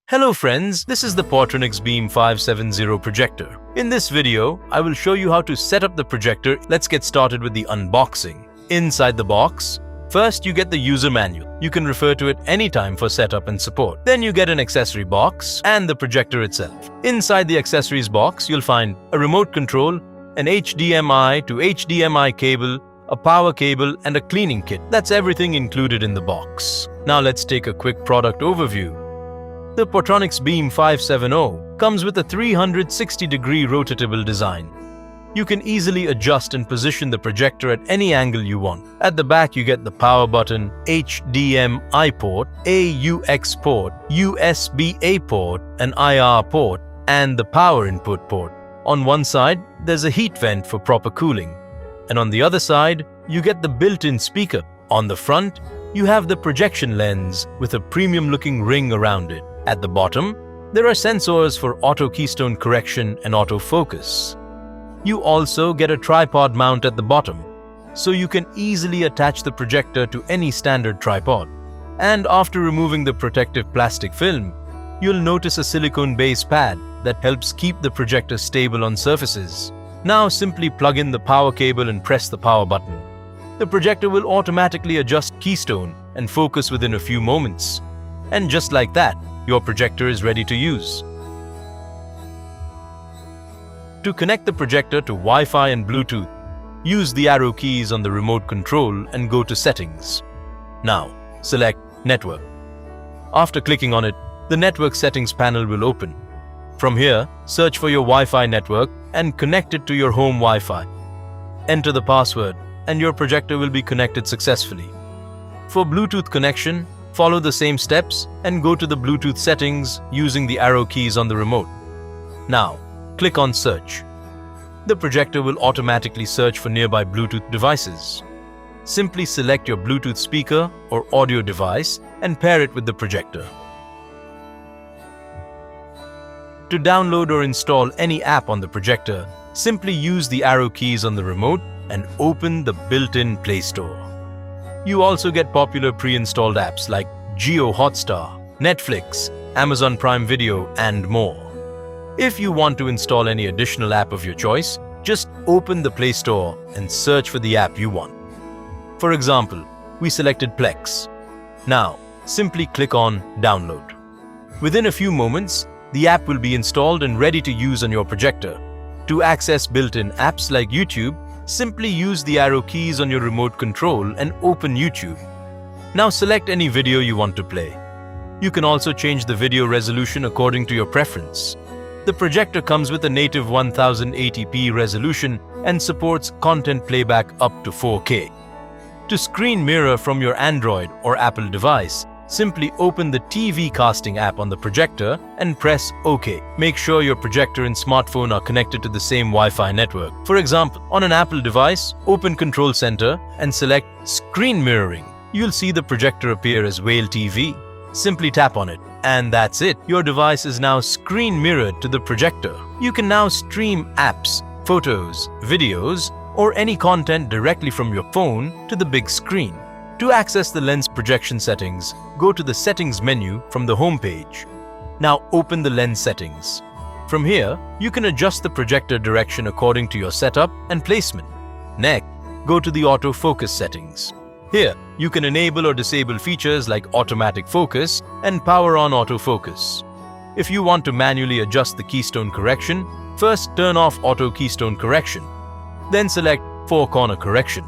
Hello friends, this is the Portronics BEEM 570 projector. In this video, I will show you how to set up the projector. Let's get started with the unboxing. Inside the box, first you get the user manual. You can refer to it anytime for setup and support. Then you get an accessory box and the projector itself. Inside the accessories box, you'll find a remote control, an HDMI to HDMI cable, a power cable and a cleaning kit. That's everything included in the box. Now let's take a quick product overview. The Portronics BEEM 570 comes with a 360-degree rotatable design. You can easily adjust and position the projector at any angle you want. At the back you get the power button, HDMI port, AUX port, USB-A port, an IR port, and the power input port. On one side, there's a heat vent for proper cooling. And on the other side, you get the built-in speaker. On the front, you have the projection lens with a premium-looking ring around it. At the bottom, there are sensors for auto keystone correction and autofocus. You also get a tripod mount at the bottom, so you can easily attach the projector to any standard tripod. And after removing the protective plastic film, you'll notice a silicone base pad that helps keep the projector stable on surfaces. Now simply plug in the power cable and press the power button. The projector will automatically adjust keystone and focus within a few moments. And just like that, your projector is ready to use. To connect the projector to Wi-Fi and Bluetooth, use the arrow keys on the remote control and go to Settings. Now, select Network. After clicking on it, the Network Settings panel will open. From here, search for your Wi-Fi network and connect it to your home Wi-Fi. Enter the password, and your projector will be connected successfully. For Bluetooth connection, follow the same steps and go to the Bluetooth settings using the arrow keys on the remote. Now, click on Search. The projector will automatically search for nearby Bluetooth devices. Simply select your Bluetooth speaker or audio device and pair it with the projector. To download or install any app on the projector, simply use the arrow keys on the remote and open the built-in Play Store. You also get popular pre-installed apps like JioHotstar, Netflix, Amazon Prime Video, and more. If you want to install any additional app of your choice, just open the Play Store and search for the app you want. For example, we selected Plex. Now, simply click on Download. Within a few moments, the app will be installed and ready to use on your projector. To access built-in apps like YouTube, simply use the arrow keys on your remote control and open YouTube. Now select any video you want to play. You can also change the video resolution according to your preference. The projector comes with a native 1080p resolution and supports content playback up to 4K. To screen mirror from your Android or Apple device, simply open the TV casting app on the projector and press OK. Make sure your projector and smartphone are connected to the same Wi-Fi network. For example, on an Apple device, open Control Center and select Screen Mirroring. You'll see the projector appear as Whale TV. Simply tap on it, and that's it. Your device is now screen mirrored to the projector. You can now stream apps, photos, videos, or any content directly from your phone to the big screen. To access the lens projection settings, go to the Settings menu from the home page. Now open the lens settings. From here, you can adjust the projector direction according to your setup and placement. Next, go to the autofocus settings. Here, you can enable or disable features like automatic focus and power on autofocus. If you want to manually adjust the keystone correction, first turn off auto keystone correction. Then select four-corner correction.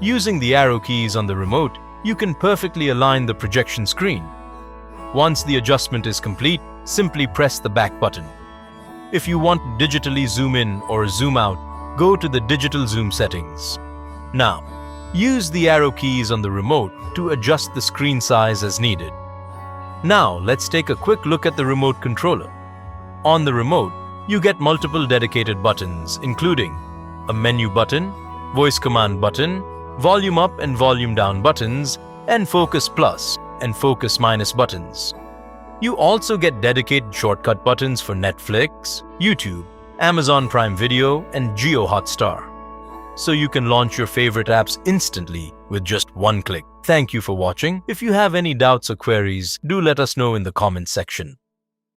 Using the arrow keys on the remote, you can perfectly align the projection screen. Once the adjustment is complete, simply press the back button. If you want to digitally zoom in or zoom out, go to the digital zoom settings. Now, use the arrow keys on the remote to adjust the screen size as needed. Now, let's take a quick look at the remote controller. On the remote, you get multiple dedicated buttons, including a menu button, voice command button, volume up and volume down buttons, and focus plus and focus minus buttons. You also get dedicated shortcut buttons for Netflix, YouTube, Amazon Prime Video, and JioHotstar. so you can launch your favorite apps instantly with just one click. Thank you for watching. If you have any doubts or queries, do let us know in the comments section.